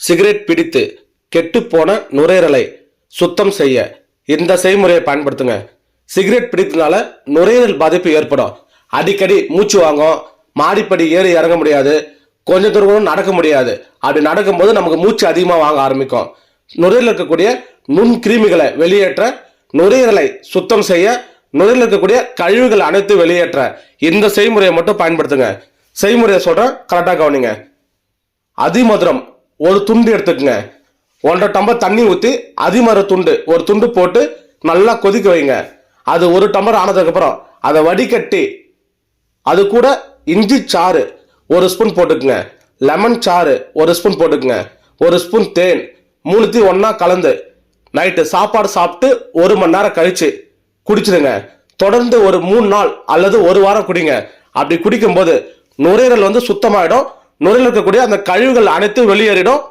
Cigarette பிடித்து கெட்டுப்போன நுரையீரலை சுத்தம் செய்ய இந்த செய்முறையை பயன்படுத்துங்க. சிகரெட் பிடித்தனால நுரையீரல் பாதிப்பு ஏற்படும். அடிக்கடி மூச்சு வாங்கும், மாடிப்படி ஏறி இறங்க முடியாது, கொஞ்ச தூரம் நடக்க முடியாது. அப்படி நடக்கும்போது நமக்கு மூச்சு அதிகமாக வாங்க ஆரம்பிக்கும். நுரையீரல் இருக்கக்கூடிய நுண் கிருமிகளை வெளியேற்ற, நுரையீரலை சுத்தம் செய்ய, நுரையீரல் இருக்கக்கூடிய கழிவுகள் அனைத்து வெளியேற்ற இந்த செய்முறையை மட்டும் பயன்படுத்துங்க. செய்முறையை சொல்றேன், கரெக்டாக கவனிங்க. அதிமதுரம் ஒரு துண்டு எடுத்துக்கங்க. 1.5 டம்ளர் தண்ணி ஊற்றி அதிமதுர துண்டு ஒரு துண்டு போட்டு நல்லா கொதிக்க வைங்க. அது 1 டம்ளர் ஆனதுக்கப்புறம் அதை வடிகட்டி அது கூட இஞ்சி சாறு 1 ஸ்பூன் போட்டுக்குங்க, லெமன் சாறு 1 ஸ்பூன் போட்டுக்குங்க, 1 ஸ்பூன் தேன், 3 ஒன்றா கலந்து நைட்டு சாப்பாடு சாப்பிட்டு 1 மணி நேரம் கழிச்சு குடிச்சிடுங்க. தொடர்ந்து ஒரு 3 நாள் அல்லது 1 வாரம் குடிங்க. அப்படி குடிக்கும்போது நுரையீரல் சுத்தமாயிடும். நுரையீரல் இருக்கக்கூடிய அந்த கழிவுகள் அனைத்தும் வெளியேறிடும்.